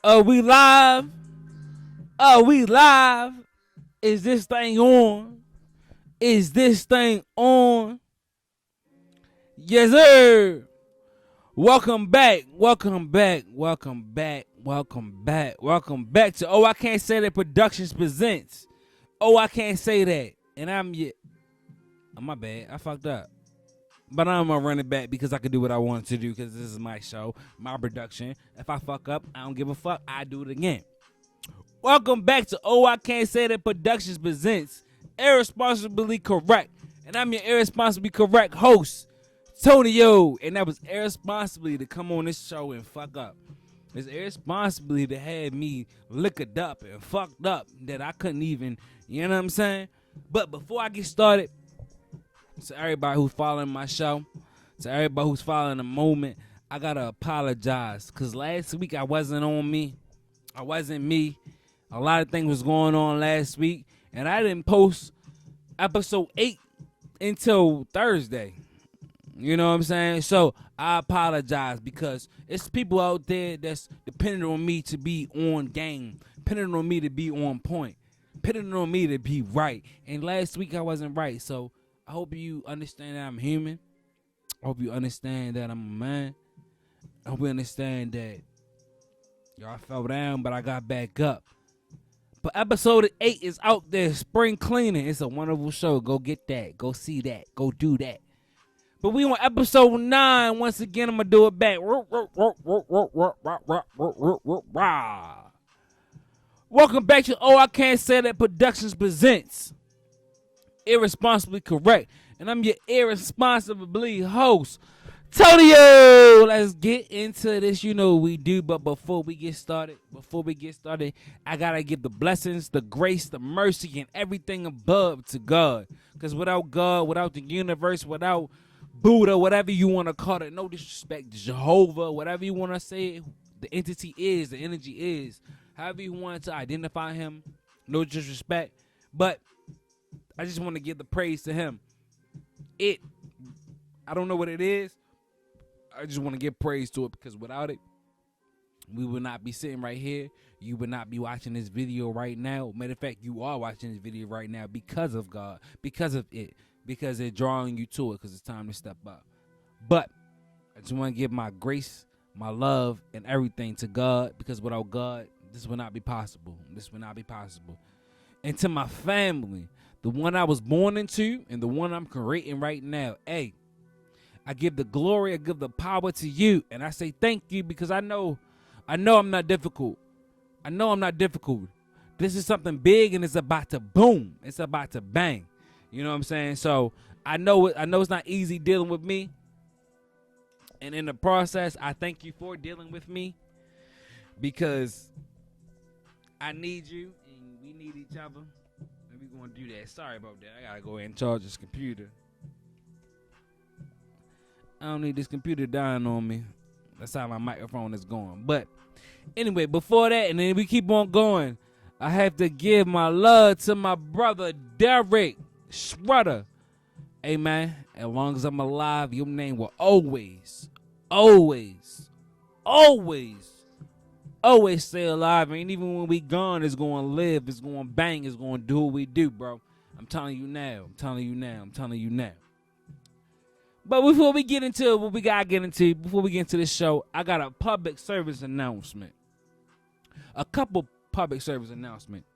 Are we live? Are we live? Is this thing on? Is this thing on? Yes, sir. Welcome back. Welcome back. Welcome back. Welcome back. Welcome back to I Can't Say That Productions presents. I Can't Say That. And oh, my bad. I fucked up. But I'm gonna run it back because I can do what I want to do because this is my show, my production. If I fuck up, I don't give a fuck. I do it again. Welcome back to I Can't Say That Productions presents Irresponsibly Correct. And I'm your irresponsibly correct host, Tonyo. And that was irresponsibly to come on this show and fuck up. It's irresponsibly to have me liquored up and fucked up that I couldn't even, you know what I'm saying? But before I get started, to everybody who's following my show, to everybody who's following the moment, I gotta apologize. Cause last week I wasn't on me. I wasn't me. A lot of things was going on last week. And I didn't post episode 8 until Thursday. You know what I'm saying? So I apologize because it's people out there that's depending on me to be on game, depending on me to be on point, depending on me to be right. And last week I wasn't right. So I hope you understand that I'm human. I hope you understand that I'm a man. I hope you understand that y'all fell down, but I got back up. But episode 8 is out there, spring cleaning. It's a wonderful show. Go get that. Go see that. Go do that. But we on episode 9. Once again, I'm going to do it back. Welcome back to I Can't Say That Productions presents Irresponsibly Correct. And I'm your irresponsibly host, Tonyo. Let's get into this. You know what we do. But before we get started, I got to give the blessings, the grace, the mercy, and everything above to God. Because without God, without the universe, without Buddha, whatever you want to call it, no disrespect, Jehovah, whatever you want to say, the entity is, the energy is, however you want to identify him, no disrespect. But I just want to give the praise to him. I don't know what it is. I just want to give praise to it because without it, we would not be sitting right here. You would not be watching this video right now. Matter of fact, you are watching this video right now because of God, because of it, because they're drawing you to it because it's time to step up. But I just want to give my grace, my love, and everything to God because without God, this would not be possible. This would not be possible. And to my family, the one I was born into and the one I'm creating right now. Hey, I give the glory, I give the power to you. And I say thank you because I know I'm not difficult. I know I'm not difficult. This is something big and it's about to boom. It's about to bang. You know what I'm saying? So I know it's not easy dealing with me. And in the process, I thank you for dealing with me because I need you and we need each other. We're going to do that. Sorry about that. I got to go ahead and charge this computer. I don't need this computer dying on me. That's how my microphone is going. But anyway, before that, and then we keep on going, I have to give my love to my brother, Derek Schroeder. Hey, man, as long as I'm alive, your name will always stay alive. And even when we gone, it's going to live, it's going to bang, it's going to do what we do, bro. I'm telling you now. But before we get into what we got to get into, before we get into this show, I got a public service announcement. A couple public service announcements.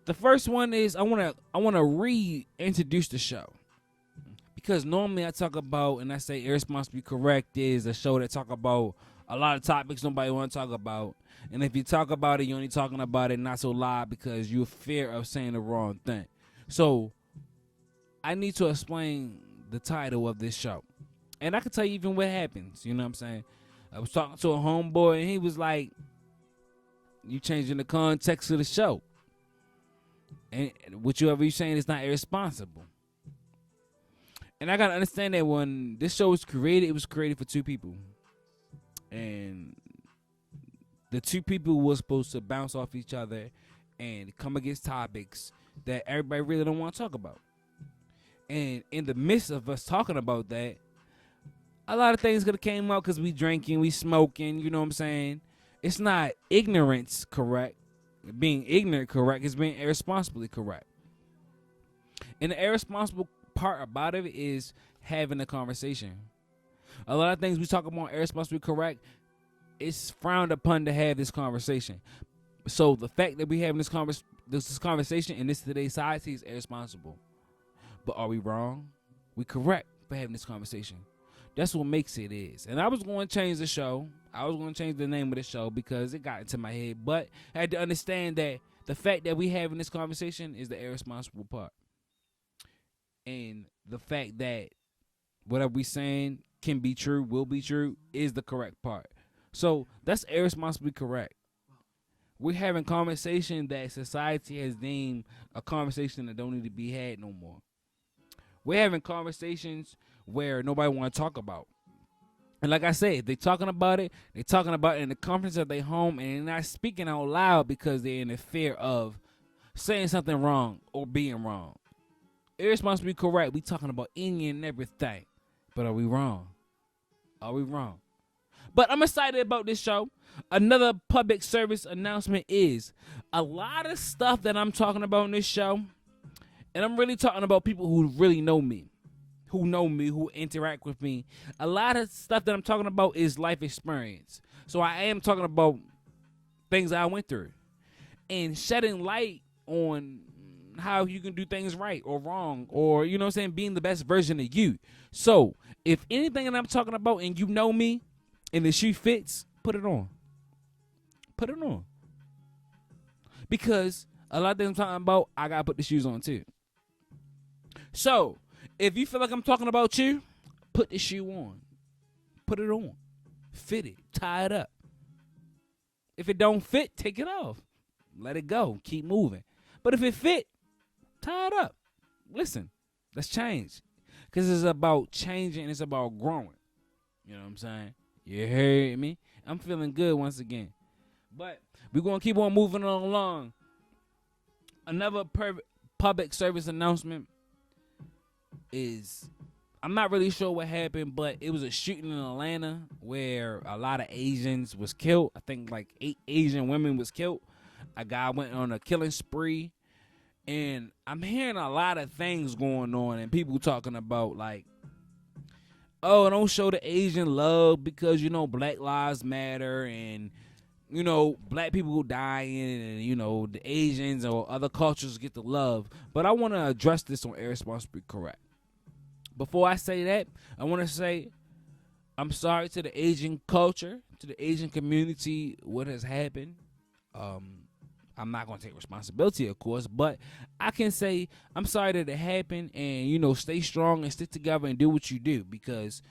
The first one is I want to reintroduce the show. Because normally I talk about, and I say Irresponsibly Correct is a show that talk about a lot of topics nobody want to talk about. And if you talk about it, you're only talking about it not so loud because you're fear of saying the wrong thing. So I need to explain the title of this show. And I can tell you even what happens. You know what I'm saying? I was talking to a homeboy and he was like, you changing the context of the show. And whatever you're saying is not irresponsible. And I got to understand that when this show was created, it was created for two people. And the two people were supposed to bounce off each other and come against topics that everybody really don't want to talk about. And in the midst of us talking about that, a lot of things could have came out because we drinking, we smoking, you know what I'm saying? It's not ignorance correct. Being ignorant correct is being irresponsibly correct. And the irresponsible part about it is having a conversation. A lot of things we talk about irresponsibly correct, it's frowned upon to have this conversation. So the fact that we having this conversation in this today's society is irresponsible. But are we wrong? We correct for having this conversation. That's what makes it is. And I was going to change the show. I was going to change the name of the show because it got into my head. But I had to understand that the fact that we having this conversation is the irresponsible part. And the fact that whatever we saying can be true, will be true, is the correct part. So that's irresponsibly correct. We're having conversation that society has deemed a conversation that don't need to be had no more. We're having conversations where nobody want to talk about. And like I said, they're talking about it in the comfort of their home, and they're not speaking out loud because they're in the fear of saying something wrong or being wrong. Irresponsibly correct, we talking about any and everything. But are we wrong? Are we wrong? But I'm excited about this show. Another public service announcement is a lot of stuff that I'm talking about in this show, and I'm really talking about people who really know me, who interact with me. A lot of stuff that I'm talking about is life experience. So I am talking about things I went through and shedding light on how you can do things right or wrong, or, you know what I'm saying, being the best version of you. So if anything that I'm talking about and you know me and the shoe fits, put it on. Put it on. Because a lot of things I'm talking about, I got to put the shoes on too. So if you feel like I'm talking about you, put the shoe on. Put it on. Fit it. Tie it up. If it don't fit, take it off. Let it go. Keep moving. But if it fit, tie it up. Listen, let's change. Because it's about changing. It's about growing. You know what I'm saying? You heard me? I'm feeling good once again. But we're going to keep on moving along. Another public service announcement is, I'm not really sure what happened, but it was a shooting in Atlanta where a lot of Asians was killed. I think like 8 Asian women was killed. A guy went on a killing spree. And I'm hearing a lot of things going on and people talking about like, oh, don't show the Asian love because, you know, Black Lives Matter and, you know, black people dying and, you know, the Asians or other cultures get the love. But I want to address this on Irresponsibly Correct. Before I say that, I want to say I'm sorry to the Asian culture, to the Asian community, what has happened. I'm not going to take responsibility, of course, but I can say I'm sorry that it happened and, you know, stay strong and stick together and do what you do, because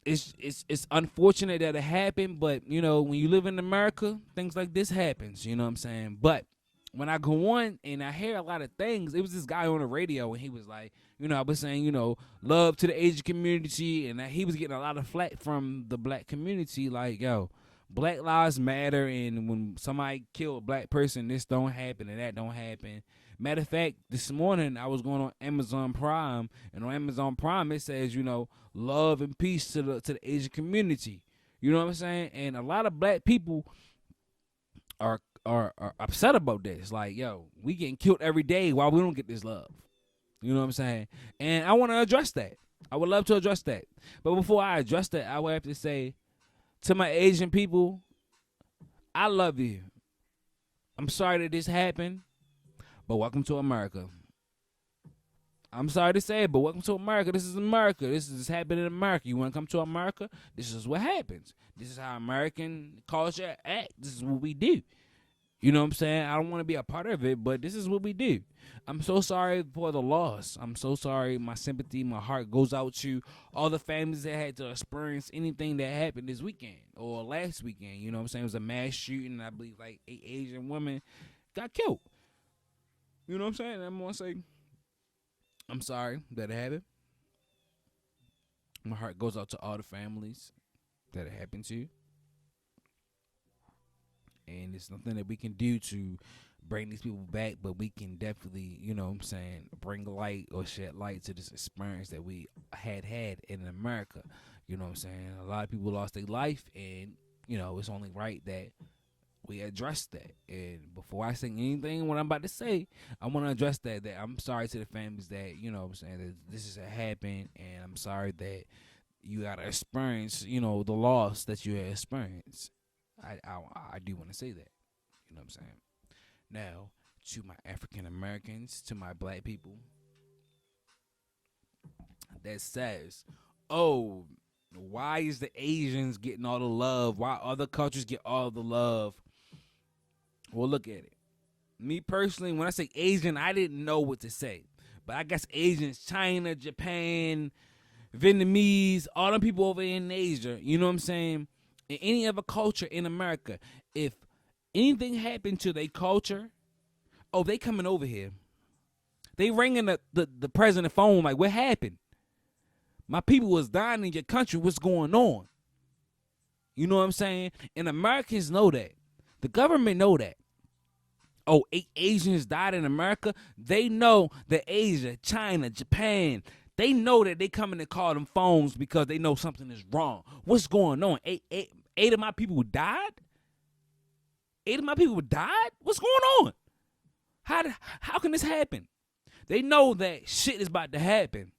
it's unfortunate that it happened, but, you know, when you live in America, things like this happens, you know what I'm saying? But when I go on and I hear a lot of things, it was this guy on the radio and he was like, you know, I was saying, you know, love to the Asian community, and he was getting a lot of flack from the black community, like, yo, Black Lives Matter, and when somebody kill a black person, this don't happen and that don't happen. Matter of fact, this morning I was going on Amazon Prime, and on Amazon Prime it says, you know, love and peace to the Asian community. You know what I'm saying? And a lot of black people are upset about this. Like, yo, we getting killed every day while we don't get this love. You know what I'm saying? And I want to address that. I would love to address that. But before I address that, I would have to say, to my Asian people, I love you. I'm sorry that this happened, but welcome to America. I'm sorry to say it, but welcome to America. This is America. This is happening in America. You want to come to America? This is what happens. This is how American culture acts. This is what we do. You know what I'm saying? I don't want to be a part of it, but this is what we do. I'm so sorry for the loss. I'm so sorry. My sympathy, my heart goes out to all the families that had to experience anything that happened this weekend or last weekend. You know what I'm saying? It was a mass shooting. I believe like 8 Asian women got killed. You know what I'm saying? I'm going to say, I'm sorry that it happened. My heart goes out to all the families that it happened to. And it's nothing that we can do to bring these people back, but we can definitely, you know what I'm saying, bring light or shed light to this experience that we had in America. You know what I'm saying? A lot of people lost their life, and it's only right that we address that. And before I say anything, what I'm about to say, I want to address that I'm sorry to the families that, what I'm saying, that this has happened, and I'm sorry that you got to experience, the loss that you had experienced. I do want to say that. You know what I'm saying? Now, to my African Americans, to my black people, that says, oh, why is the Asians getting all the love? Why other cultures get all the love? Well, look at it. Me personally, when I say Asian, I didn't know what to say. But I guess Asians, China, Japan, Vietnamese, all them people over in Asia, you know what I'm saying? In any other culture in America, if anything happened to their culture, oh, they coming over here. They ringing the president phone like, what happened? My people was dying in your country. What's going on? You know what I'm saying? And Americans know that. The government know that. Oh, 8 Asians died in America. They know that Asia, China, Japan, they know that they coming to call them phones because they know something is wrong. What's going on? Eight of my people died? 8 of my people died? What's going on? How can this happen? They know that shit is about to happen.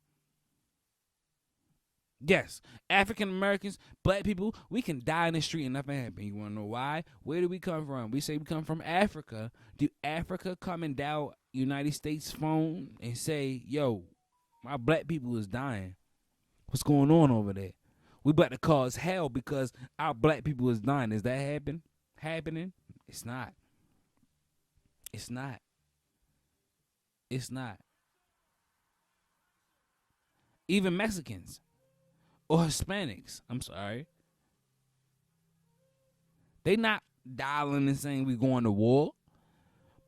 Yes, African Americans, black people, we can die in the street and nothing happen. You want to know why? Where do we come from? We say we come from Africa. Do Africa come and dial United States phone and say, yo, my black people is dying? What's going on over there? We about to cause hell because our black people is dying. Is that happening? It's not. It's not. It's not. Even Mexicans. Or Hispanics, I'm sorry. They not dialing and saying we going to war.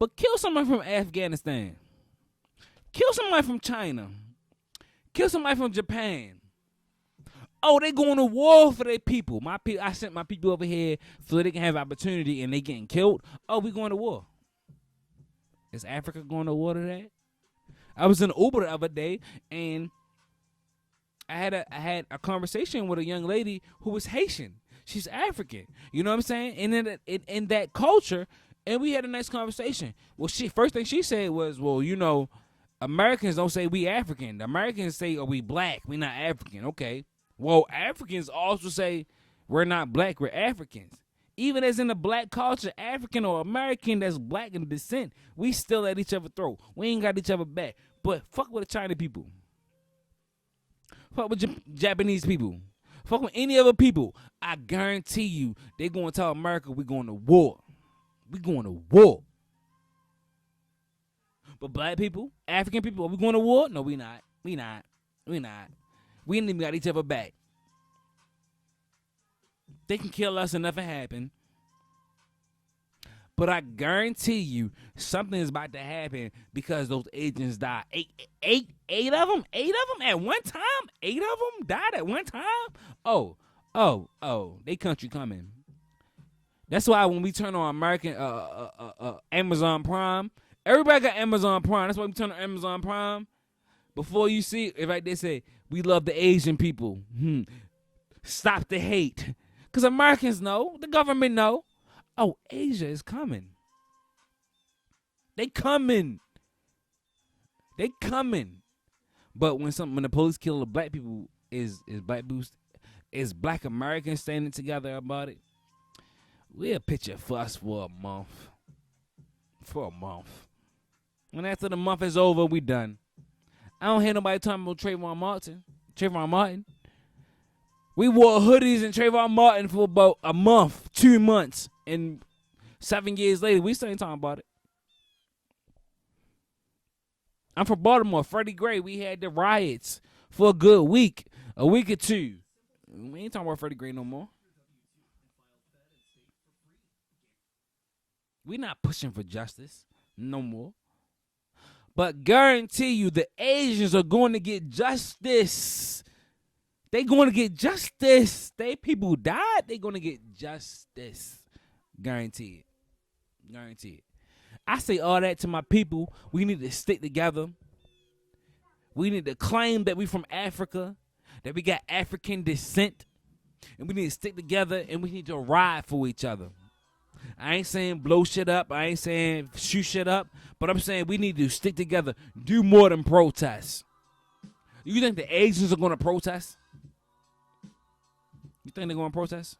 But kill somebody from Afghanistan. Kill somebody from China. Kill somebody from Japan. Oh, they going to war for their people. I sent my people over here so they can have opportunity and they getting killed. Oh, we going to war. Is Africa going to war today? I was in Uber the other day and I had a conversation with a young lady who was Haitian. She's African. You know what I'm saying? And in that culture, and we had a nice conversation. Well, first thing she said was, well, Americans don't say we African. The Americans say, we black. We not African. Okay. Well, Africans also say we're not black. We're Africans. Even as in the black culture, African or American that's black in descent, we still at each other's throat. We ain't got each other back. But fuck with the China people. Fuck with Japanese people. Fuck with any other people. I guarantee you, they going to tell America we going to war. We going to war. But black people, African people, are we going to war? No, we not. We not. We ain't even got each other back. They can kill us and nothing happen. But I guarantee you, something is about to happen because those agents died. Eight of them? 8 of them at one time? 8 of them died at one time? Oh, they country coming. That's why when we turn on American Amazon Prime, everybody got Amazon Prime. That's why we turn on Amazon Prime. Before you see it, like they say, we love the Asian people. Stop the hate. Because Americans know, the government know. Oh, Asia is coming. They coming. But when the police kill the black people, is black Americans standing together about it? We'll picture fuss for a month. When after the month is over, we done. I don't hear nobody talking about Trayvon Martin. We wore hoodies and Trayvon Martin for about a month, 2 months, and 7 years later, we still ain't talking about it. I'm from Baltimore. Freddie Gray, we had the riots for a good week, a week or two. We ain't talking about Freddie Gray no more. We not pushing for justice no more. But guarantee you, the Asians are going to get justice. They going to get justice. They people died. They going to get justice. Guarantee it. I say all that to my people. We need to stick together. We need to claim that we from Africa, that we got African descent. And we need to stick together, and we need to ride for each other. I ain't saying blow shit up. I ain't saying shoot shit up. But I'm saying we need to stick together. Do more than protest. You think the Asians are going to protest? You think they're going to protest?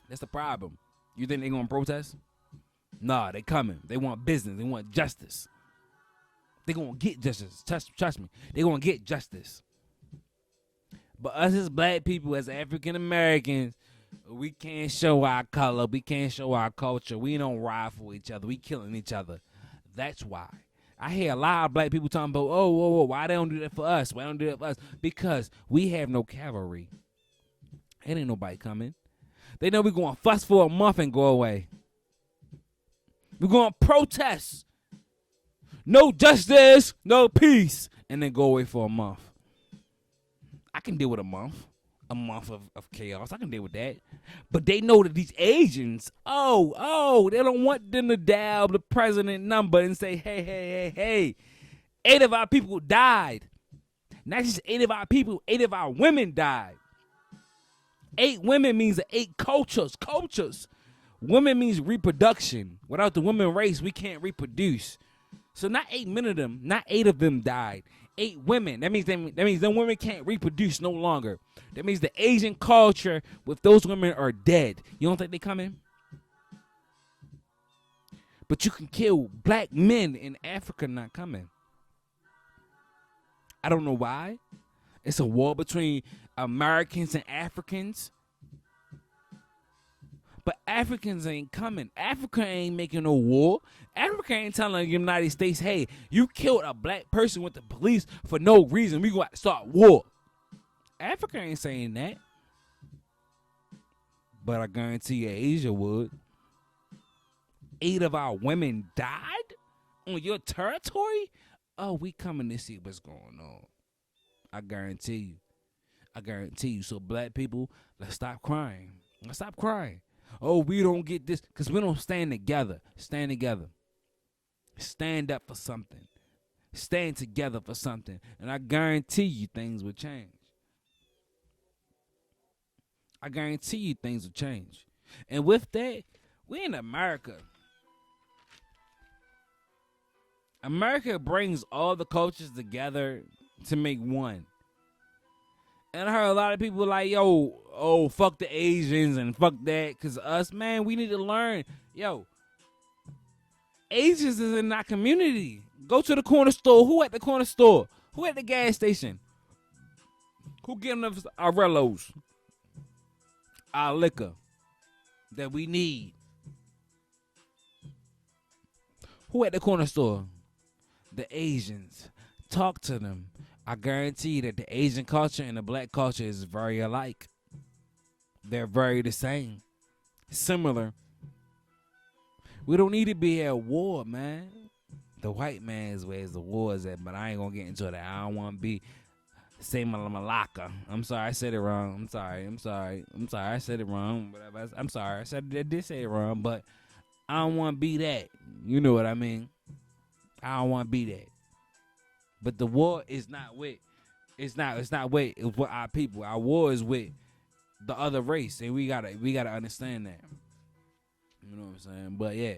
That's the problem. You think they're going to protest? Nah, they coming. They want business. They want justice. They're going to get justice. Trust me. They're going to get justice. But us as black people, as African Americans, we can't show our color. We can't show our culture. We don't ride for each other. We killing each other. That's why. I hear a lot of black people talking about, why they don't do that for us? Why don't do that for us? Because we have no cavalry. It ain't nobody coming. They know we're going to fuss for a month and go away. We're going to protest. No justice, no peace, and then go away for a month. I can deal with a month of chaos. I can deal with that. But they know that these Asians, they don't want them to dial the president number and say, hey, 8 of our people died. Not just 8 of our people, 8 of our women died. 8 women means 8 cultures. Women means reproduction. Without the women race, we can't reproduce. So not 8 men of them, not 8 of them died. 8 women. That means them women can't reproduce no longer. That means the Asian culture with those women are dead. You don't think they coming? But you can kill black men in Africa not coming. I don't know why. It's a war between Americans and Africans. But Africans ain't coming. Africa ain't making no war. Africa ain't telling the United States, hey, you killed a black person with the police for no reason. We going to start war. Africa ain't saying that. But I guarantee you Asia would. 8 of our women died on your territory? Oh, we coming to see what's going on. I guarantee you. So black people, let's stop crying. Let's stop crying. Oh, we don't get this because we don't stand together. Stand together. Stand up for something. Stand together for something. And I guarantee you things will change. I guarantee you things will change. And with that, we're in America. America brings all the cultures together to make one. And I heard a lot of people like, fuck the Asians and fuck that. Because us, man, we need to learn. Asians is in our community. Go to the corner store. Who at the corner store? Who at the gas station? Who giving us our Rellos? Our liquor that we need? Who at the corner store? The Asians. Talk to them. I guarantee that the Asian culture and the black culture is very alike. They're very the same. Similar. We don't need to be at war, man. The white man is where the war is at, but I ain't going to get into that. I don't want to be same Malacca. I'm sorry, I said it wrong. I'm sorry, I said it wrong. I'm sorry, I did say it wrong, but I don't want to be that. You know what I mean? I don't want to be that. But the war is not with, it's not with our people. Our war is with the other race, and we gotta understand that. You know what I'm saying? But yeah,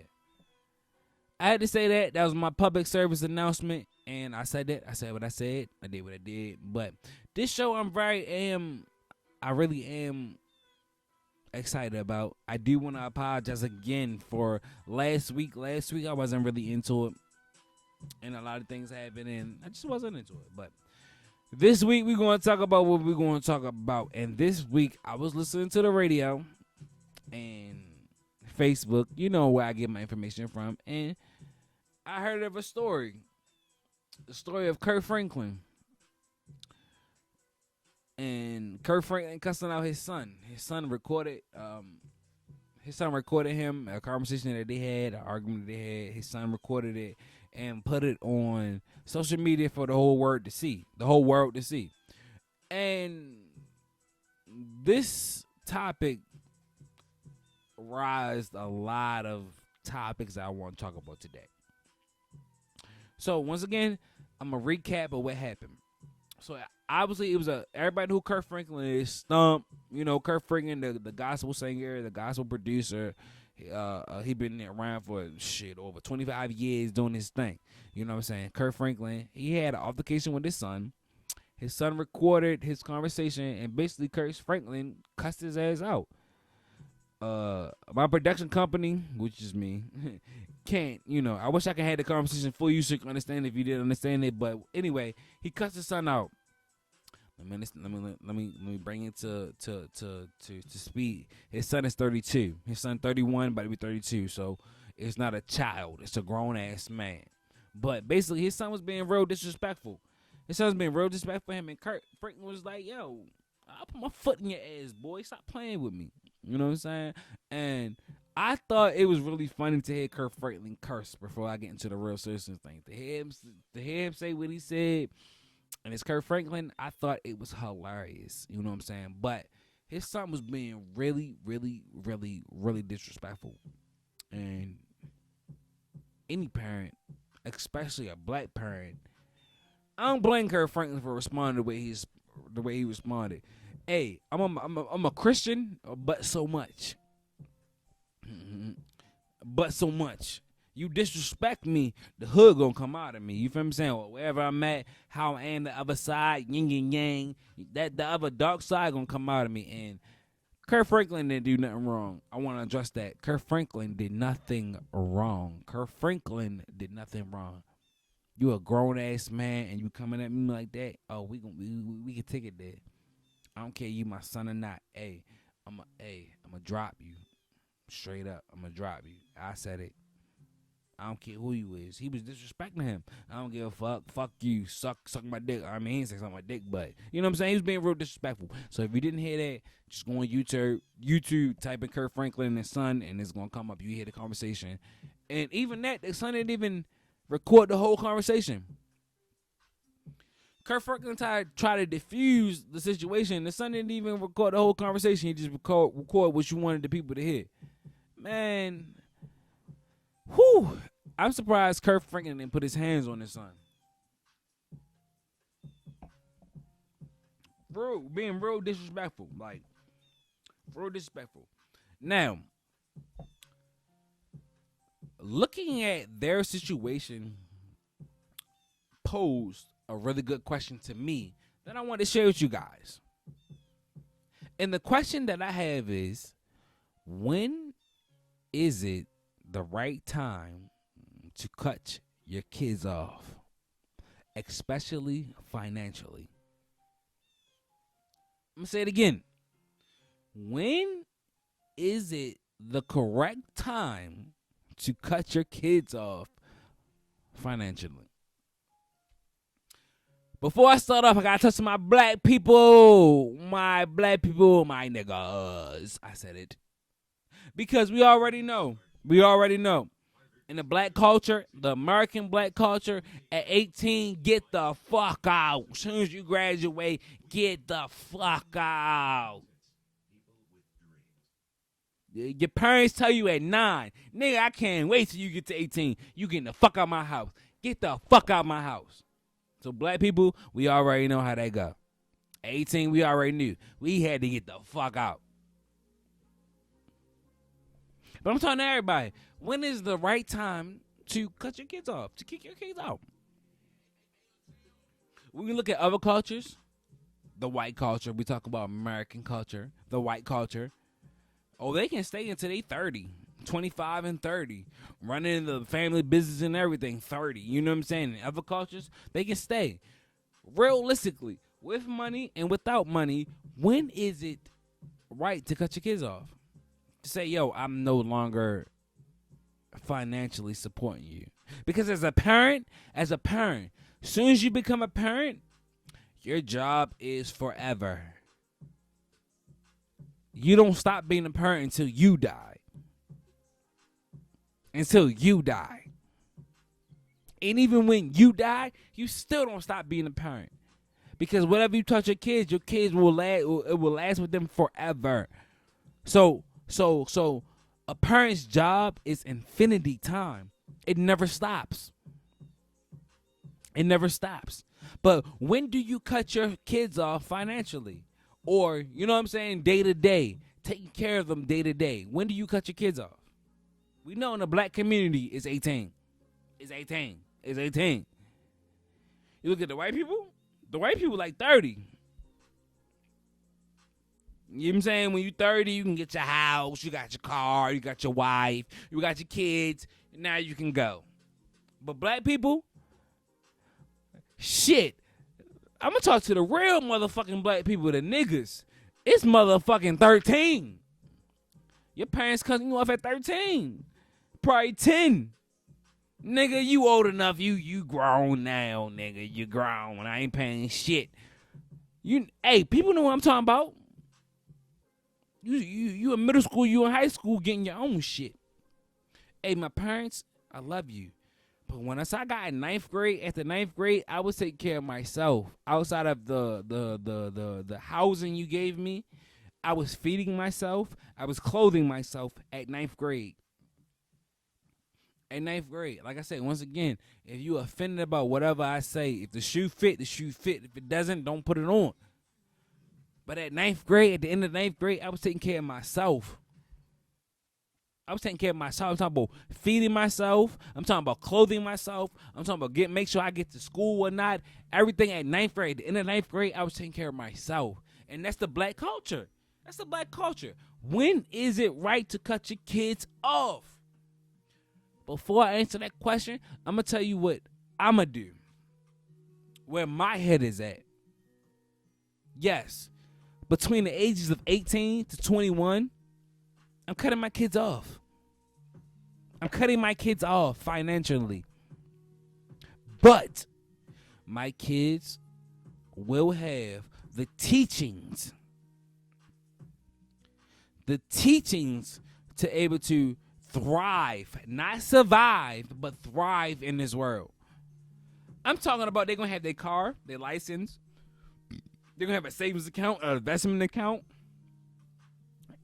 I had to say that. That was my public service announcement, and I said that. I said what I said. I did what I did. But this show, I really am excited about. I do want to apologize again for last week. Last week I wasn't really into it. And a lot of things happened, and I just wasn't into it. But this week, we're going to talk about what we're going to talk about. And this week, I was listening to the radio and Facebook. You know where I get my information from. And I heard of a story. The story of Kirk Franklin. And Kirk Franklin cussing out his son. His son recorded him, a conversation that they had, an argument that they had. His son recorded it and put it on social media for the whole world to see. And this topic raised a lot of topics I want to talk about today. So once again, I'm going to recap of what happened. So obviously it was everybody who Kirk Franklin is Stump. You know, Kirk Franklin, the gospel singer, the gospel producer. He been around for over 25 years doing his thing. You know what I'm saying? Kirk Franklin, he had an altercation with his son. His son recorded his conversation, and basically Kirk Franklin cussed his ass out. My production company, which is me, can't, I wish I could have the conversation for you so you can understand it if you didn't understand it. But anyway, he cussed his son out. Let me bring it to speed. His son is 32. His son 31, about to be 32. So it's not a child. It's a grown ass man. But basically, his son was being real disrespectful. His son was being real disrespectful for him, and Kirk Franklin was like, "Yo, I'll put my foot in your ass, boy. Stop playing with me." You know what I'm saying? And I thought it was really funny to hear Kirk Franklin curse before I get into the real citizens thing. To hear him say what he said, and it's Kirk Franklin, I thought it was hilarious. You know what I'm saying? But his son was being really, really, really, really disrespectful. And any parent, especially a black parent, I don't blame Kirk Franklin for responding the way he responded. Hey, I'm a Christian, but so much. But so much. You disrespect me, the hood gonna come out of me. You feel what I'm saying? Wherever I'm at, how I am, the other side, yin and yang, that the other dark side gonna come out of me. And Kirk Franklin didn't do nothing wrong. I want to address that. Kirk Franklin did nothing wrong. Kirk Franklin did nothing wrong. You a grown ass man and you coming at me like that? Oh, we can take it there. I don't care you my son or not. Hey, I'm gonna drop you. Straight up, I'm gonna drop you. I said it. I don't care who you is. He was disrespecting him. I don't give a fuck. Fuck you. Suck my dick. I mean, he didn't say suck my dick, but you know what I'm saying? He was being real disrespectful. So if you didn't hear that, just go on YouTube, type in Kirk Franklin and his son, and it's gonna come up. You hear the conversation. And even that, the son didn't even record the whole conversation. Kirk Franklin tried to diffuse the situation. The son didn't even record the whole conversation. He just record what you wanted the people to hear. Man, whew. I'm surprised Kirk Franklin didn't put his hands on his son. Bro, being real disrespectful. Like, real disrespectful. Now, looking at their situation posed a really good question to me that I want to share with you guys. And the question that I have is, when is it the right time to cut your kids off, especially financially? I'm going to say it again. When is it the correct time to cut your kids off financially? Before I start off, I got to touch my black people. My black people, my niggas. I said it. Because we already know. In the black culture, the American black culture, at 18, get the fuck out. As soon as you graduate, get the fuck out. Your parents tell you at 9, nigga, I can't wait till you get to 18. You getting the fuck out my house. Get the fuck out my house. So black people, we already know how that go. At 18, we already knew. We had to get the fuck out. But I'm talking to everybody. When is the right time to cut your kids off, to kick your kids out? When we look at other cultures, the white culture, we talk about American culture, the white culture. Oh, they can stay until they 30, 25 and 30, running the family business and everything, 30. You know what I'm saying? In other cultures, they can stay. Realistically, with money and without money, when is it right to cut your kids off? To say, yo, I'm no longer financially supporting you. Because as a parent, as soon as you become a parent, your job is forever. You don't stop being a parent until you die. Until you die. And even when you die, you still don't stop being a parent. Because whatever you touch your kids will last with them forever. So a parent's job is infinity time. It never stops. It never stops. But when do you cut your kids off financially? Or, you know what I'm saying, day to day, taking care of them day to day. When do you cut your kids off? We know in the black community it's 18. It's 18. It's 18. You look at the white people like 30. You know what I'm saying? When you 30, you can get your house, you got your car, you got your wife, you got your kids, now you can go. But black people, shit, I'm going to talk to the real motherfucking black people, the niggas. It's motherfucking 13. Your parents cutting you off at 13. Probably 10. Nigga, you old enough. You grown now, nigga. You grown. I ain't paying shit. Hey, people know what I'm talking about. You in middle school, you in high school getting your own shit. Hey, my parents, I love you. But when I got in ninth grade, after ninth grade, I was taking care of myself. Outside of the housing you gave me, I was feeding myself. I was clothing myself at ninth grade. At ninth grade, like I said, once again, if you offended about whatever I say, if the shoe fit, the shoe fit. If it doesn't, don't put it on. But at ninth grade, at the end of ninth grade, I was taking care of myself. I'm talking about feeding myself. I'm talking about clothing myself. I'm talking about make sure I get to school or not. Everything at ninth grade. At the end of ninth grade, I was taking care of myself. And that's the black culture. That's the black culture. When is it right to cut your kids off? Before I answer that question, I'm going to tell you what I'm going to do. Where my head is at. Yes. Between the ages of 18 to 21, I'm cutting my kids off. I'm cutting my kids off financially. But my kids will have the teachings to able to thrive, not survive, but thrive in this world. I'm talking about they're going to have their car, their license. They're going to have a savings account, an investment account.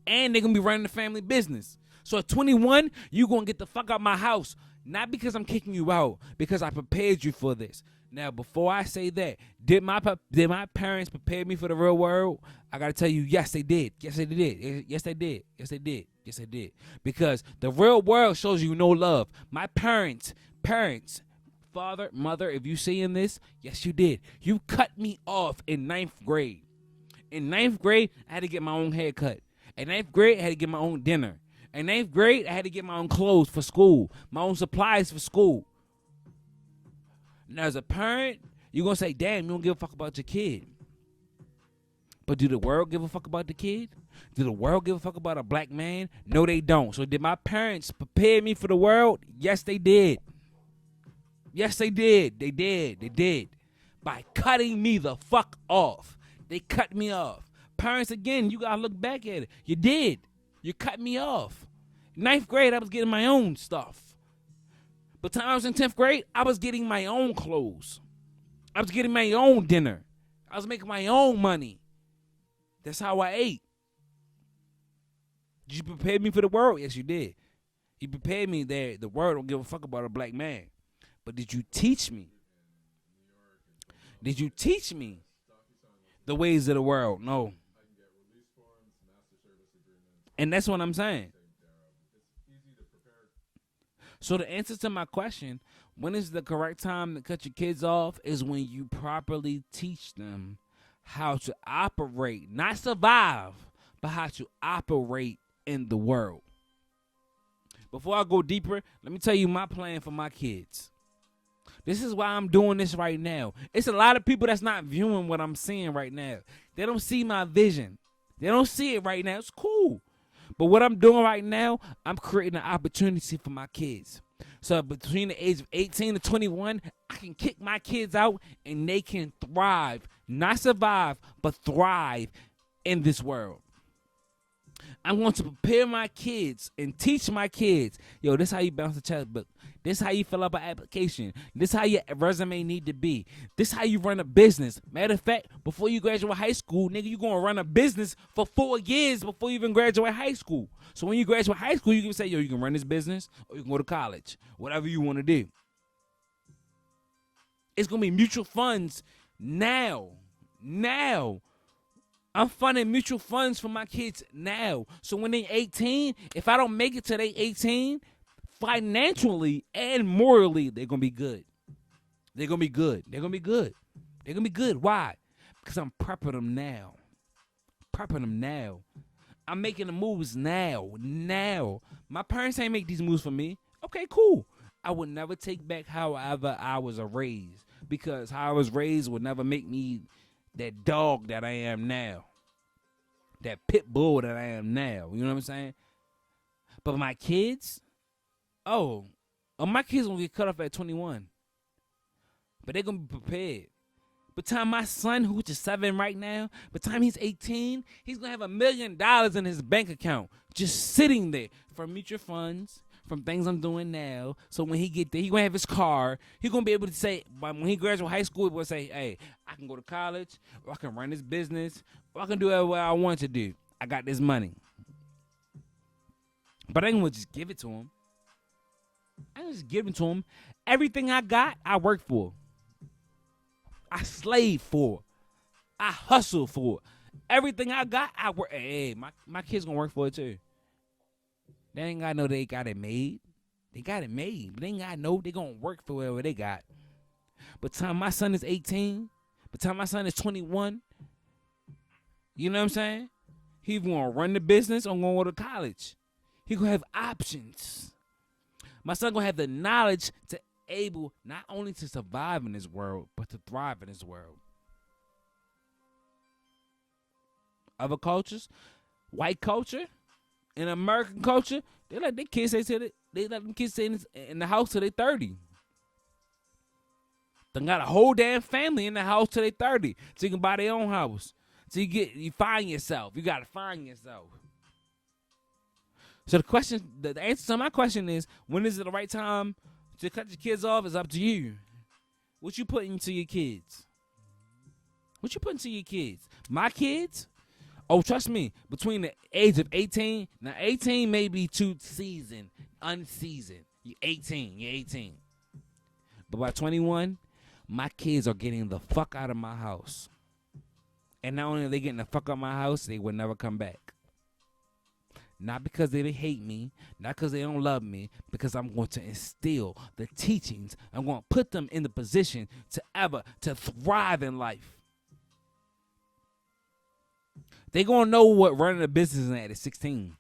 And they're going to be running the family business. So at 21, you're going to get the fuck out my house. Not because I'm kicking you out, because I prepared you for this. Now, before I say that, did my parents prepare me for the real world? I got to tell you, yes, they did. Yes, they did. Yes, they did. Yes, they did. Yes, they did. Because the real world shows you no love. My parents, father, mother, if you seeing this, yes, you did. You cut me off in ninth grade. In ninth grade, I had to get my own haircut. In ninth grade, I had to get my own dinner. In ninth grade, I had to get my own clothes for school, my own supplies for school. Now, as a parent, you're going to say, damn, you don't give a fuck about your kid. But do the world give a fuck about the kid? Do the world give a fuck about a black man? No, they don't. So did my parents prepare me for the world? Yes, they did. Yes, they did. They did. They did. By cutting me the fuck off. They cut me off. Parents, again, you got to look back at it. You did. You cut me off. Ninth grade, I was getting my own stuff. But time I was in 10th grade, I was getting my own clothes. I was getting my own dinner. I was making my own money. That's how I ate. Did you prepare me for the world? Yes, you did. You prepared me that the world don't give a fuck about a black man. But did you teach me? Did you teach me the ways of the world? No. And that's what I'm saying. So the answer to my question, when is the correct time to cut your kids off, is when you properly teach them how to operate, not survive, but how to operate in the world. Before I go deeper, let me tell you my plan for my kids. This is why I'm doing this right now. It's a lot of people that's not viewing what I'm seeing right now. They don't see my vision. They don't see it right now. It's cool. But what I'm doing right now, I'm creating an opportunity for my kids. So between the age of 18 to 21, I can kick my kids out and they can thrive. Not survive, but thrive in this world. I'm going to prepare my kids and teach my kids, yo, this is how you bounce a checkbook. This is how you fill up an application. This is how your resume need to be. This is how you run a business. Matter of fact, before you graduate high school, nigga, you going to run a business for 4 years before you even graduate high school. So when you graduate high school, you can say, yo, you can run this business or you can go to college. Whatever you want to do. It's going to be mutual funds now. Now. I'm funding mutual funds for my kids now. So when they 18, if I don't make it till they 18, financially and morally, they're going to be good. They're going to be good. They're going to be good. They're going to be good. Why? Because I'm prepping them now. Prepping them now. I'm making the moves now. Now. My parents ain't make these moves for me. Okay, cool. I would never take back however I was raised. Because how I was raised would never make me that dog that I am now. That pit bull that I am now. You know what I'm saying? But my kids, my kids going to get cut off at 21. But they're going to be prepared. By the time my son, who's just 7 right now, by the time he's 18, he's going to have $1 million in his bank account just sitting there from mutual funds, from things I'm doing now. So when he get there, he going to have his car. He's going to be able to say, when he graduates high school, he's going to say, hey, I can go to college, or I can run this business, or I can do whatever I want to do. I got this money. But I ain't going to just give it to him. I ain't just give it to him. Everything I got, I work for. I slave for. I hustle for. Everything I got, I work. Hey, my kids gonna work for it too. They ain't gotta know they got it made. They got it made, but they ain't gotta know they gonna work for whatever they got. By the time my son is 18, by the time my son is 21, you know what I'm saying? He gonna run the business or gonna go to college. He gonna have options. My son gonna have the knowledge to able not only to survive in this world, but to thrive in this world. Other cultures, white culture, and American culture, they let their kids they let them kids stay in the house till they 30. They got a whole damn family in the house till they 30, so you can buy their own house. So you find yourself. You gotta find yourself. So the answer to my question is, when is it the right time to cut your kids off? Is up to you. What you put into your kids? What you put into your kids? My kids? Oh, trust me, between the age of 18, now 18 may be too unseasoned. You're 18. But by 21, my kids are getting the fuck out of my house. And not only are they getting the fuck out of my house, they will never come back. Not because they hate me, not because they don't love me, because I'm going to instill the teachings. I'm going to put them in the position to thrive in life. They going to know what running a business is at 16.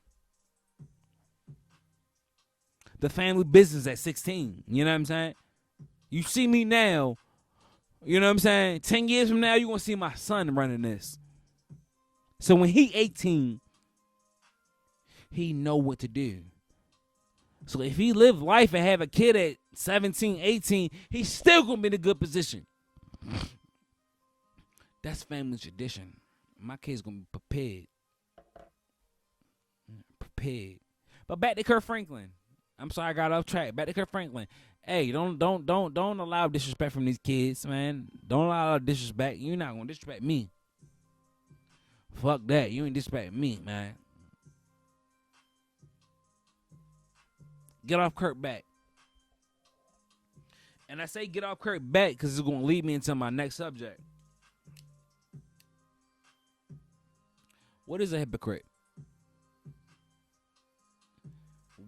The family business at 16. You know what I'm saying? You see me now, you know what I'm saying? 10 years from now, you're going to see my son running this. So when he 18, he know what to do. So if he live life and have a kid at 17, 18, he's still going to be in a good position. That's family tradition. My kid's going to be prepared. But back to Kirk Franklin. I'm sorry I got off track. Back to Kirk Franklin. Hey, don't allow disrespect from these kids, man. Don't allow disrespect. You're not going to disrespect me. Fuck that. You ain't disrespect me, man. Get off Kirk back. And I say get off Kirk back because it's going to lead me into my next subject. What is a hypocrite?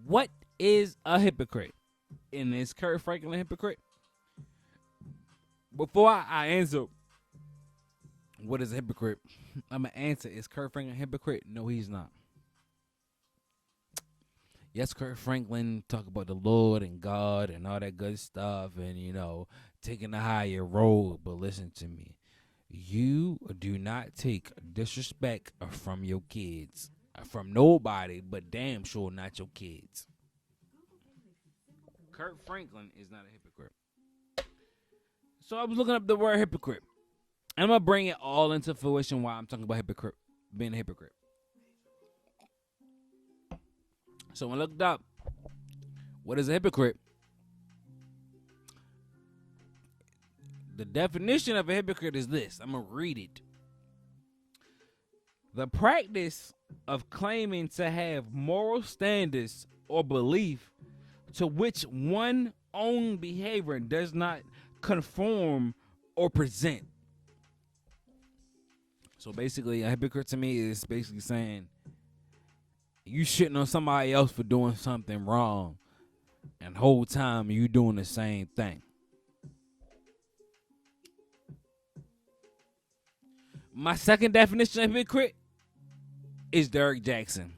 What is a hypocrite? And is Kirk Franklin a hypocrite? Before I answer what is a hypocrite, I'm going to answer, is Kirk Franklin a hypocrite? No, he's not. Yes, Kirk Franklin talk about the Lord and God and all that good stuff and, you know, taking the higher road. But listen to me. You do not take disrespect from your kids. From nobody, but damn sure not your kids. Kirk Franklin is not a hypocrite. So I was looking up the word hypocrite. And I'm going to bring it all into fruition while I'm talking about being a hypocrite. So when I looked up, what is a hypocrite? The definition of a hypocrite is this. I'm going to read it. The practice of claiming to have moral standards or belief to which one's own behavior does not conform or present. So basically, a hypocrite to me is basically saying you shitting on somebody else for doing something wrong, and the whole time you doing the same thing. My second definition of hypocrite is Derek Jackson.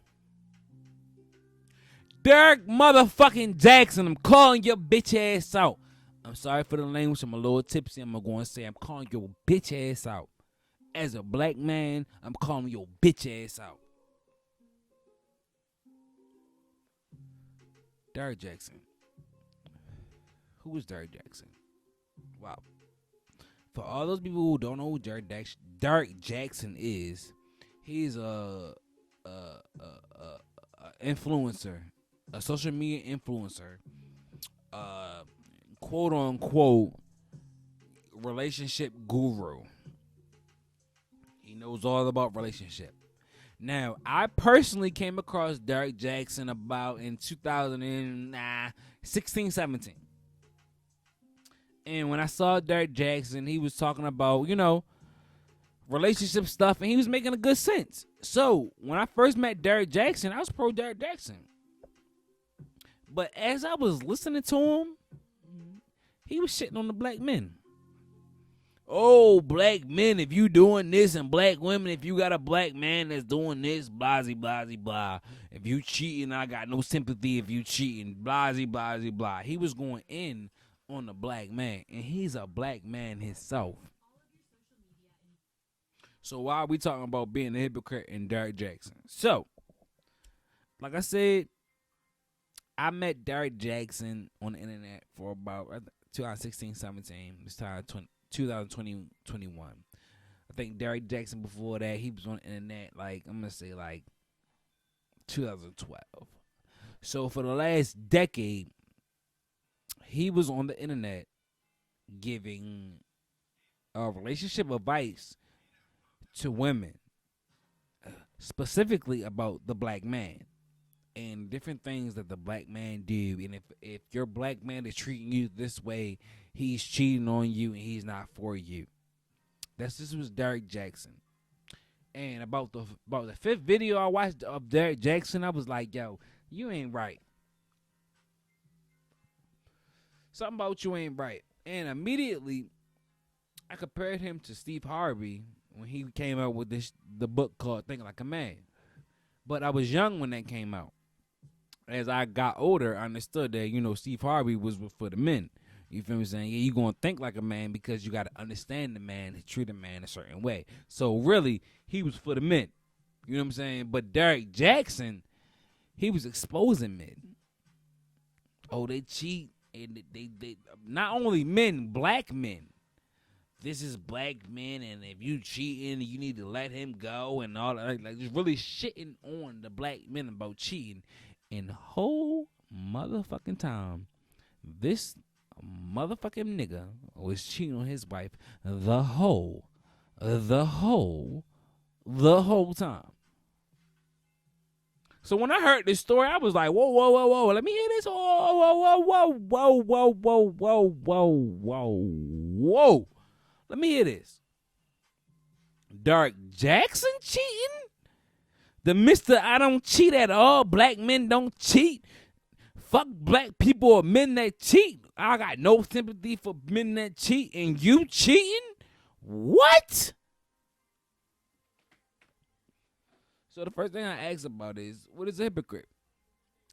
Derek motherfucking Jackson, I'm calling your bitch ass out. I'm sorry for the language. I'm a little tipsy. I'm going to say I'm calling your bitch ass out. As a black man, I'm calling your bitch ass out. Derek Jackson. Who is Derek Jackson? Wow. For all those people who don't know who Derek Jackson is, he's a influencer, a social media influencer, quote unquote relationship guru. He knows all about relationship. Now, I personally came across Derek Jackson about in 2016, 17. And when I saw Derek Jackson, he was talking about, relationship stuff, and he was making a good sense. So, when I first met Derek Jackson, I was pro Derek Jackson. But as I was listening to him, he was shitting on the black men. Oh, black men, if you doing this, and black women, if you got a black man that's doing this, blah, blah, blah. If you cheating, I got no sympathy if you cheating, blah, blah, blah. He was going in on the black man, and he's a black man himself. So why are we talking about being a hypocrite and Derek Jackson? So, like I said, I met Derek Jackson on the internet for about 2016, 17. This time 2020, 21. I think Derek Jackson before that, he was on the internet I'm going to say 2012. So for the last decade, he was on the internet giving relationship advice to women, specifically about the black man and different things that the black man do. And if your black man is treating you this way, he's cheating on you and he's not for you. This was Derek Jackson. And about the fifth video I watched of Derek Jackson, I was like, yo, you ain't right. Something about you ain't right. And immediately, I compared him to Steve Harvey when he came out with the book called Think Like a Man. But I was young when that came out. As I got older, I understood that, Steve Harvey was for the men. You feel me saying? Yeah, you're going to think like a man because you got to understand the man and treat a man a certain way. So really, he was for the men. You know what I'm saying? But Derek Jackson, he was exposing men. Oh, they cheat. And they not only men, black men. This is black men, and if you cheating, you need to let him go and all that. Like just really shitting on the black men about cheating. And the whole motherfucking time, this motherfucking nigga was cheating on his wife the whole time. So when I heard this story, I was like, whoa, let me hear this. Whoa. Let me hear this. Derek Jackson cheating? The Mr. I don't cheat at all. Black men don't cheat. Fuck black people or men that cheat. I got no sympathy for men that cheat. And you cheating? What? So the first thing I asked about is, what is a hypocrite?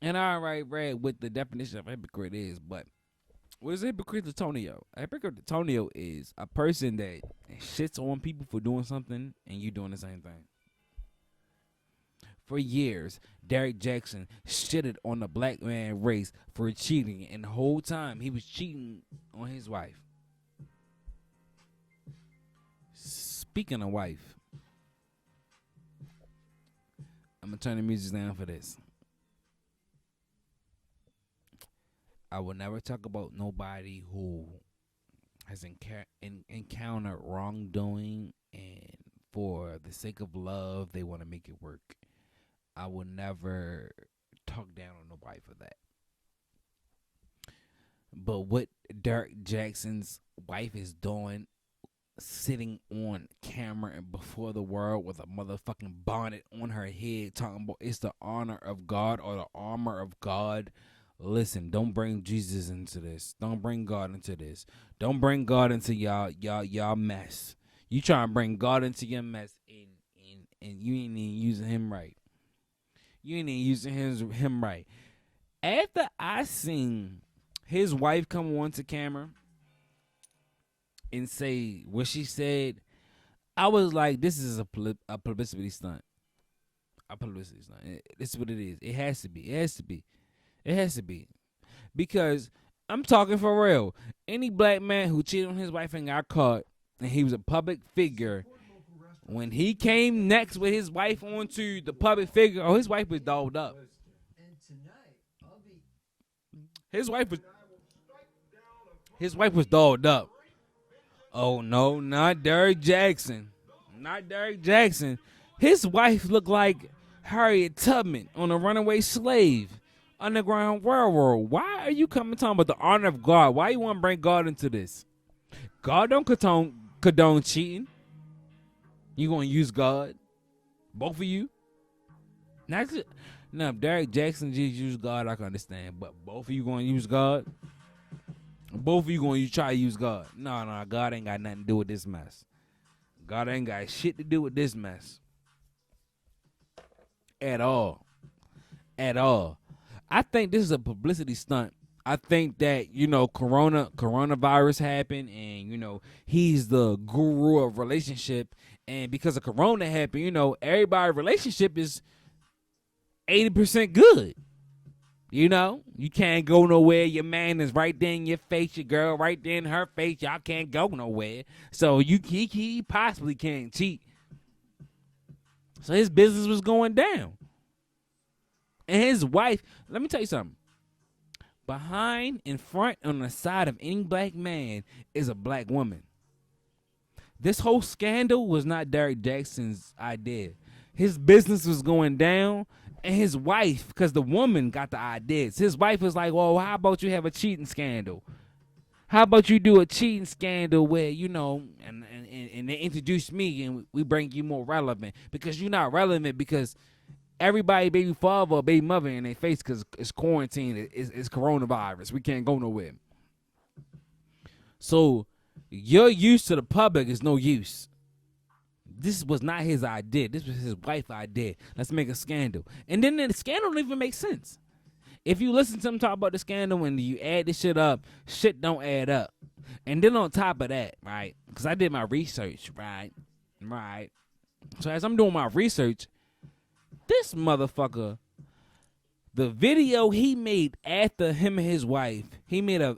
And I already read what the definition of a hypocrite is, but what is a hypocrite to Tonio? A hypocrite to Tonio is a person that shits on people for doing something and you doing the same thing. For years, Derek Jackson shitted on the black man race for cheating, and the whole time he was cheating on his wife. Speaking of wife, I'm going to turn the music down for this. I will never talk about nobody who has encountered wrongdoing, and for the sake of love, they want to make it work. I will never talk down on nobody for that. But what Derek Jackson's wife is doing, sitting on camera and before the world with a motherfucking bonnet on her head, talking about it's the honor of God or the armor of God. Listen, don't bring Jesus into this. Don't bring God into this. Don't bring God into y'all mess. You try and bring God into your mess, and you ain't even using him right. You ain't even using him right. After I seen his wife come onto camera and say what she said, I was like, this is a publicity stunt. A publicity stunt. This is what it is. It has to be. It has to be. It has to be. Because I'm talking for real. Any black man who cheated on his wife and got caught, and he was a public figure, when he came next with his wife onto the public figure, his wife was dolled up. His wife was dolled up. Oh no, not Derek Jackson. Not Derek Jackson. His wife looked like Harriet Tubman on A Runaway Slave, Underground Railroad. Why are you coming talking about the honor of God? Why you want to bring God into this? God don't condone cheating. You gonna use God? Both of you? Now, if Derek Jackson just used God, I can understand. But both of you gonna use God? Both of you gonna try to use God? No, God ain't got nothing to do with this mess. God ain't got shit to do with this mess. At all. At all. I think this is a publicity stunt. I think that, coronavirus happened, and, he's the guru of relationship. And because of corona happened, everybody's relationship is 80% good. You can't go nowhere. Your man is right there in your face. Your girl right there in her face. Y'all can't go nowhere. So he possibly can't cheat. So his business was going down. And his wife, let me tell you something. Behind, in front, on the side of any black man is a black woman. This whole scandal was not Derek Jackson's idea. His business was going down, and his wife, because the woman got the ideas. His wife was like, well, how about you have a cheating scandal? How about you do a cheating scandal where, and they introduce me and we bring you more relevant, because you're not relevant because everybody baby father or baby mother in their face because it's quarantine, it's coronavirus. We can't go nowhere. So your use to the public is no use. This was not his idea. This was his wife's idea. Let's make a scandal. And then the scandal don't even make sense. If you listen to him talk about the scandal and you add this shit up, shit don't add up. And then on top of that, right, because I did my research, right. So as I'm doing my research, this motherfucker, the video he made after him and his wife, he made a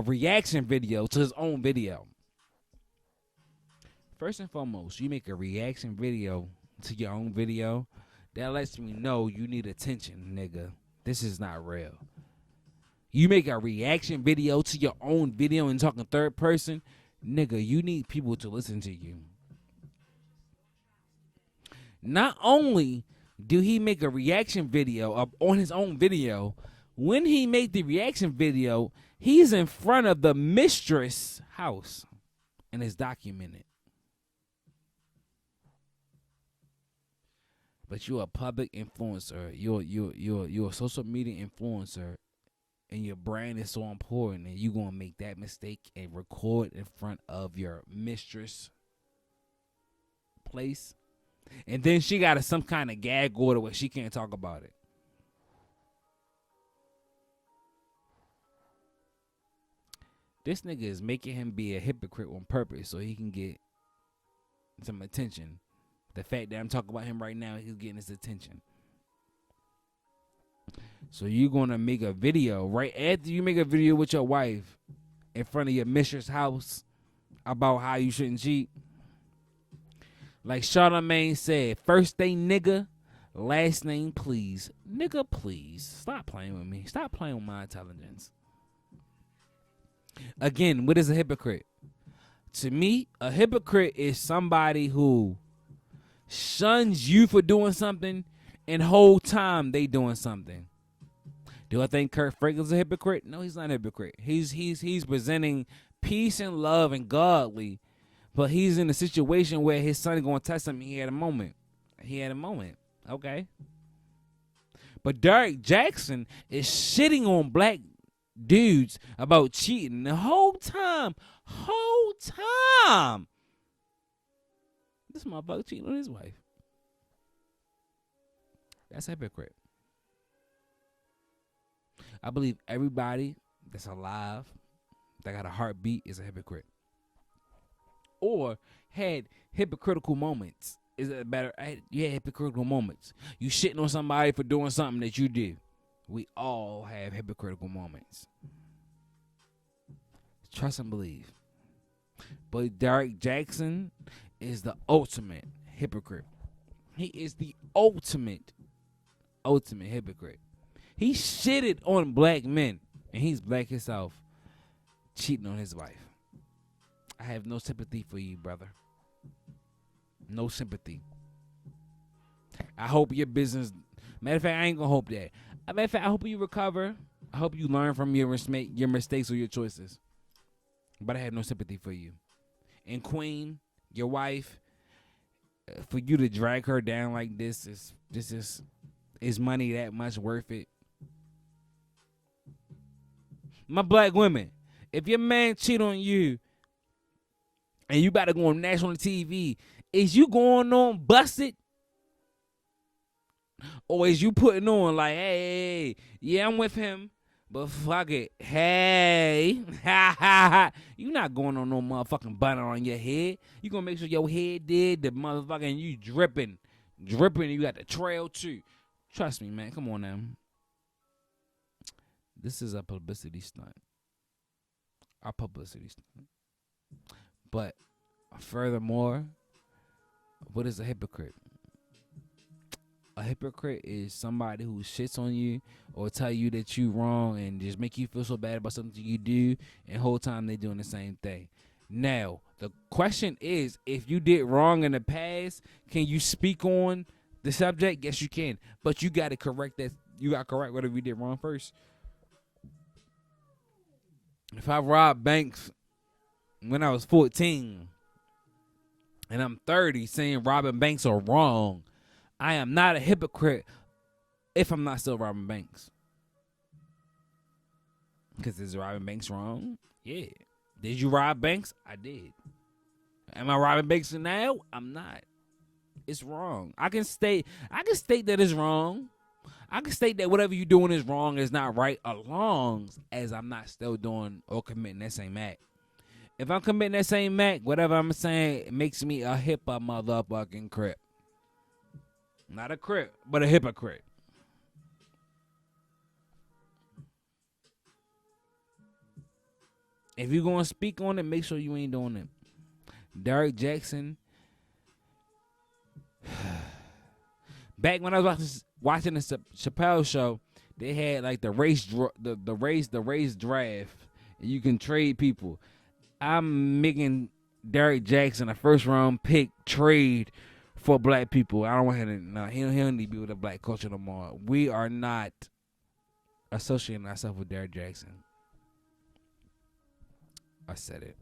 reaction video to his own video. First and foremost, you make a reaction video to your own video, that lets me know you need attention, nigga. This is not real. You make a reaction video to your own video and talking third person, nigga, you need people to listen to you. Not only do he make a reaction video on his own video, when he made the reaction video, he's in front of the mistress' house and it's documented. But you're a public influencer. You're a social media influencer, and your brand is so important, and you're gonna make that mistake and record in front of your mistress place. And then she got some kind of gag order where she can't talk about it. This nigga is making him be a hypocrite on purpose so he can get some attention. The fact that I'm talking about him right now, he's getting his attention. So you're going to make a video right after you make a video with your wife in front of your mistress' house about how you shouldn't cheat. Like Charlamagne said, first name nigga, last name please. Nigga, please. Stop playing with me. Stop playing with my intelligence. Again, what is a hypocrite? To me, a hypocrite is somebody who shuns you for doing something and whole time they doing something. Do I think Kurt Franklin's a hypocrite? No, he's not a hypocrite. He's presenting peace and love and godly, but he's in a situation where his son is going to test him. He had a moment. Okay. But Derek Jackson is shitting on black dudes about cheating the whole time. This motherfucker cheating on his wife. That's a hypocrite. I believe everybody that's alive, that got a heartbeat, is a hypocrite. Or had hypocritical moments. Is it better? You had hypocritical moments. You shitting on somebody for doing something that you did. We all have hypocritical moments. Trust and believe. But Derek Jackson is the ultimate hypocrite. He is the ultimate hypocrite. He shitted on black men, and he's black himself, cheating on his wife. I have no sympathy for you, brother. No sympathy. I hope your business... Matter of fact, I ain't gonna hope that. Matter of fact, I hope you recover. I hope you learn from your mistakes or your choices. But I have no sympathy for you. And Queen, your wife, for you to drag her down like this is money that much worth it? My black women, if your man cheat on you and you about to go on national TV, is you going on busted? Or is you putting on like, hey, yeah, I'm with him, but fuck it. Hey, you not going on no motherfucking butter on your head. You gonna make sure your head did the motherfucking, you dripping, you got the trail too. Trust me, man. Come on now. This is a publicity stunt. Our publicity stunt. But furthermore, what is a hypocrite? A hypocrite is somebody who shits on you or tell you that you wrong and just make you feel so bad about something you do, and whole time they doing the same thing. Now, the question is, if you did wrong in the past, can you speak on the subject? Yes, you can. But you got to correct that. You got to correct whatever you did wrong first. If I robbed banks when I was 14 and I'm 30 saying robbing banks are wrong, I am not a hypocrite if I'm not still robbing banks. Because is robbing banks wrong? Yeah. Did you rob banks? I did. Am I robbing banks now? I'm not. It's wrong. I can state that it's wrong. I can state that whatever you're doing is wrong, is not right, as long as I'm not still doing or committing that same act. If I'm committing that same act, whatever I'm saying, it makes me a motherfucking crip. Not a crip, but a hypocrite. If you're going to speak on it, make sure you ain't doing it. Derek Jackson. Back when I was watching the Chappelle show, they had like the race draft, and you can trade people. I'm making Derek Jackson a first round pick trade for black people. I don't want him to. No, he don't need to be with the black culture no more. We are not associating ourselves with Derek Jackson. I said it.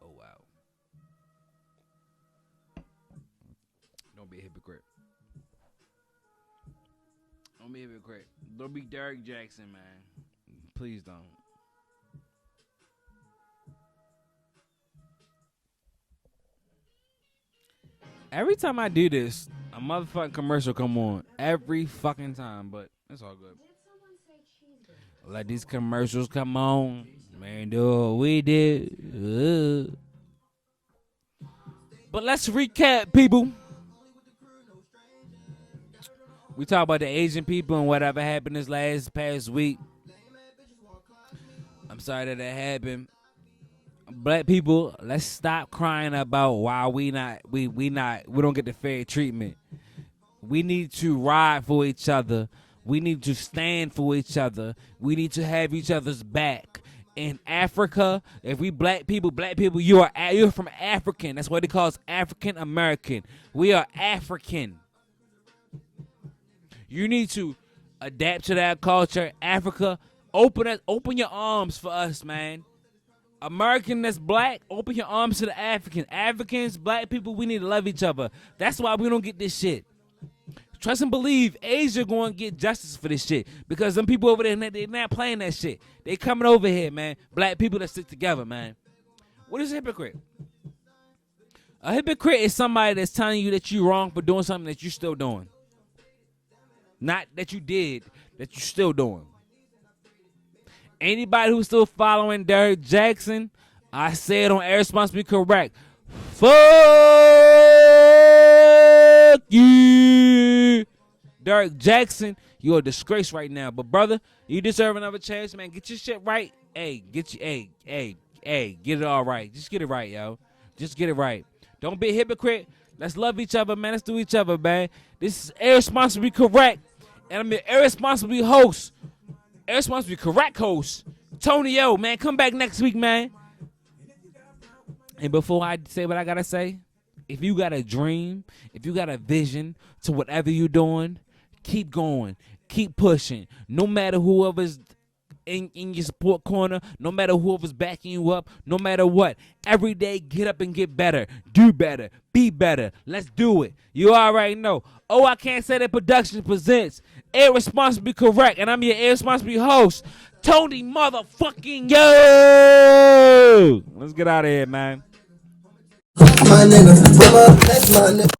Oh wow. Don't be a hypocrite. Don't be a hypocrite. Don't be Derek Jackson, man. Please don't. Every time I do this, a motherfucking commercial come on. Every fucking time, but it's all good. Let these commercials come on. Man, do what we did. But let's recap, people. We talk about the Asian people and whatever happened this past week. I'm sorry that happened. Black people, let's stop crying about why we don't get the fair treatment. We need to ride for each other. We need to stand for each other. We need to have each other's back. In Africa, if we black people, you're from African. That's what they call us, African American. We are African. You need to adapt to that culture. Africa, open your arms for us, man. American that's black, open your arms to the African. Africans, black people, we need to love each other. That's why we don't get this shit. Trust and believe Asia going to get justice for this shit. Because them people over there, they're not playing that shit. They coming over here, man. Black people that stick together, man. What is a hypocrite? A hypocrite is somebody that's telling you that you're wrong for doing something that you're still doing. Not that you did, that you're still doing. Anybody who's still following Derrick Jackson, I said on Irresponsibly Correct. Fuck you. Derrick Jackson, you're a disgrace right now. But brother, you deserve another chance, man. Get your shit right. Hey, get it all right. Just get it right, yo. Just get it right. Don't be a hypocrite. Let's love each other, man. Let's do each other, man. This is Irresponsibly Correct. And I'm your irresponsibly host. Irresponsibly Correct host. Tony O, man. Come back next week, man. And before I say what I gotta say, if you got a dream, if you got a vision to whatever you're doing, keep going. Keep pushing. No matter whoever's in your support corner, no matter whoever's backing you up, no matter what. Every day, get up and get better. Do better. Be better. Let's do it. You already know. Oh, I Can't Say That Production presents Irresponsibly Correct. And I'm your irresponsible host, Tony motherfucking Yo. Let's get out of here, man. My nigga, from up, that's my nigga.